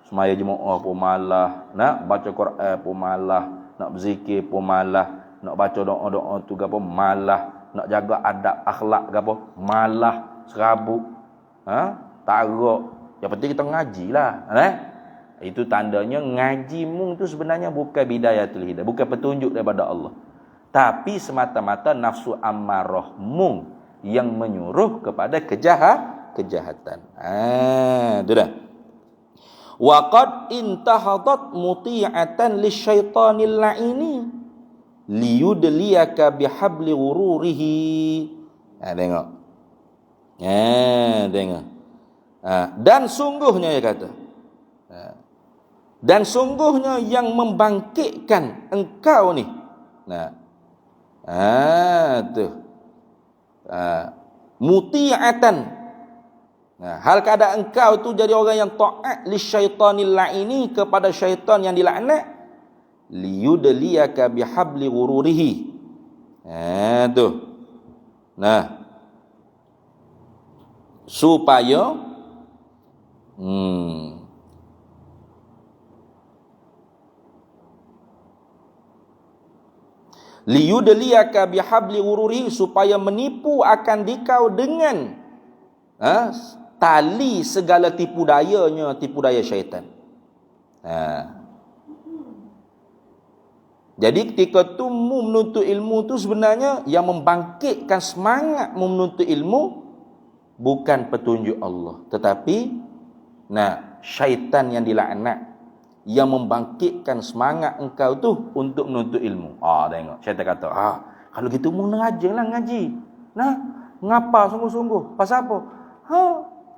Semaya jemaah pun malah, nak baca Quran pun malah, nak berzikir pun malah, nak baca doa-doa tu gapo malah, nak jaga adab akhlak gapo malah, serabut, tak gerak. Yang penting kita ngajilah, Itu tandanya ngajimu tu sebenarnya bukan bidayatul hidayah, bukan petunjuk daripada Allah, tapi semata-mata nafsu ammarahmu yang menyuruh kepada kejahatan. Itu dah. Wa qad intahadat muti'atan lisyaitanil la'ini liyudliyaka bihabli ghururihi. Tengok. Tengok. Dan sungguhnya dia kata. Dan sungguhnya yang membangkitkan engkau ni. Muti'atan. Hal keadaan engkau tu jadi orang yang taat li syaitanil la'ini, kepada syaitan yang dilaknat, liyudliyaka bihabli ghururihi. Tu. Supaya liyudliyaka bihabli ghururihi, supaya menipu akan dikau dengan tali segala tipu dayanya, tipu daya syaitan. Jadi ketika tu mu menuntut ilmu tu sebenarnya yang membangkitkan semangat mu menuntut ilmu bukan petunjuk Allah, tetapi Nah, syaitan yang dilaknat yang membangkitkan semangat engkau tu untuk menuntut ilmu. Tengok, syaitan kata, kalau gitu mu ngajilah ngaji. Nah, ngapa sungguh-sungguh? Pasal apa?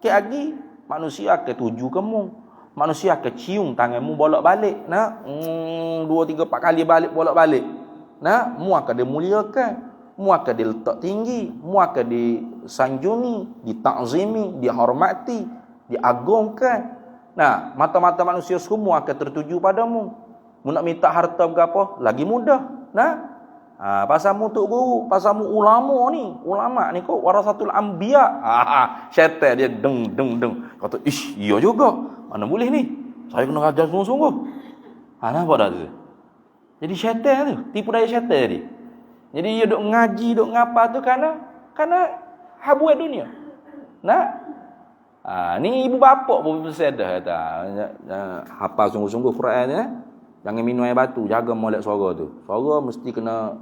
Ke lagi manusia ke tuju kamu. Manusia ke cium tanganmu bolak-balik. Nah, 2 3 4 kali balik bolak-balik. Nah, mu akan dimuliakan. Mu akan diletak tinggi, mu akan disanjungi, ditakzimi, dihormati, diagungkan. Nah, mata-mata manusia semua akan tertuju padamu. Mu nak minta harta berapa? Lagi mudah. Nah, pasamu tok guru, pasamu ulama ni kok warasatul anbiya. Syaitan dia deng. Kata, iya juga. Mana boleh ni? Saya kena ajar sungguh-sungguh. Nampak dah tu. Jadi syaitan tu, tipu daya syaitan tadi. Jadi dia duk ngaji, duk ngapa tu kerana habuat dunia. Nah, ni ibu bapa pun bersedah kata, hafal sungguh-sungguh Quran ya. Jangan minum air batu, jaga molek suara tu. Suara mesti kena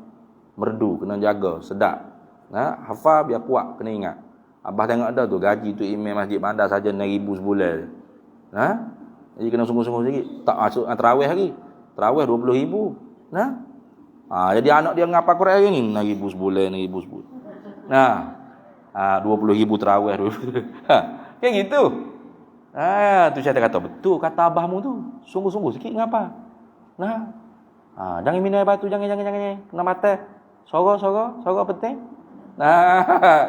merdu, kena jaga, sedap. Nah, hafal biar kuat, kena ingat. Abah tengok dah tu, gaji tu imam masjid bandar saja 6,000 sebulan. Nah, jadi kena sungguh-sungguh sikit. Tak masuk tarawih lagi. Tarawih 20,000. Nah, jadi anak dia ngapa Quran ni 6,000 sebulan, 6,000 sebulan. Nah, 20,000 tarawih. Kayak gitu. Tu saya kata, betul kata abahmu tu. Sungguh-sungguh sikit ngapa? Nah, jangan minum air batu, jangan. Kena mata. Suara penting. Nah,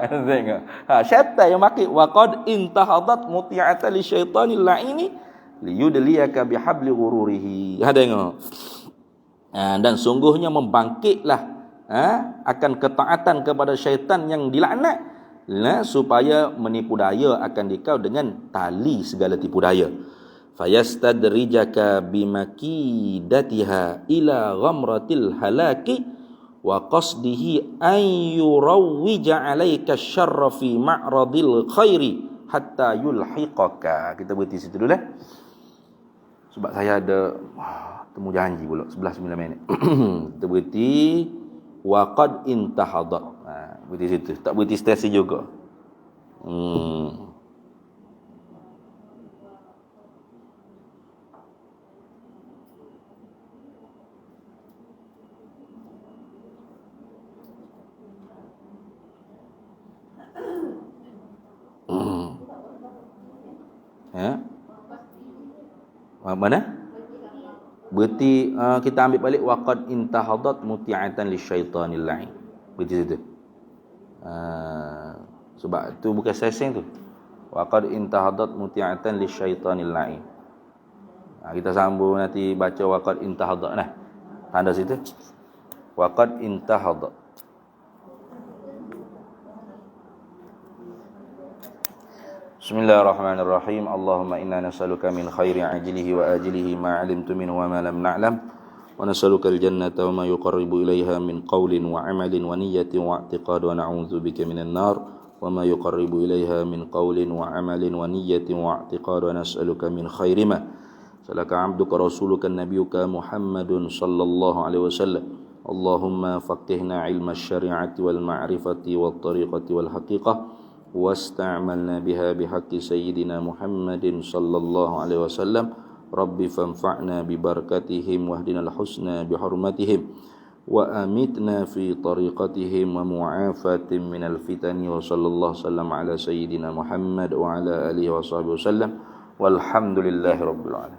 tengok. Syaitan yang makik waqad intahadat muti'atan li syaitanil la'ini liyudliyaka bihabli ghururihi. Tengok. Dan sungguhnya membangkitlah akan ketaatan kepada syaitan yang dilaknat, supaya menipu daya akan dikau dengan tali segala tipu daya. Fayastadrijaka bimakidatiha ila ghamratil halaki wa qasdihi an yurawwija 'alaika syarra fi ma'radil khairi hatta yulhiqaka. Kita berhenti situ dulu sebab saya ada temu janji pula 11:09 minit. Kita berhenti waqad intahadat. Berhenti situ, tak berhenti stasi juga. Mana? Berarti kita ambil balik waqad intahadat muti'atan lisyaitanil la'in. Berarti situ. Sebab tu bukan seseng tu. Waqad intahadat muti'atan lisyaitanil la'in. Kita sambung nanti baca waqad intahadat nah. Tanda situ. Waqad intahadat. Bismillahirrahmanirrahim. Allahumma inna nas'aluka min khairi ajlihi wa ajlihi ma 'alimtu minhu wa ma lam na'lam. Wa nas'aluka al-jannata wa ma yuqarribu ilaiha min qawlin wa 'amalin wa niyyatin wa i'tiqad wa na'udzu bika minan nar wa ma yuqarribu ilaiha min qawlin wa 'amalin wa niyyatin wa i'tiqad wa nas'aluka min khairi ma salaka 'abduka rasuluka nabiyyuka Muhammadun sallallahu alaihi wasallam. Allahumma faqihna 'ilma asy-syari'ati wal ma'rifati wat tariqati wal haqiqah واستعملنا بها بحق سيدنا محمد صلى الله عليه وسلم رب فانفعنا ببركتهم واهدنا الحسنى بحرمتهم وأمتنا في طريقتهم ومعافاة من الفتن وصلى الله وسلم على سيدنا محمد وعلى آله وصحبه وسلم والحمد لله رب العالمين.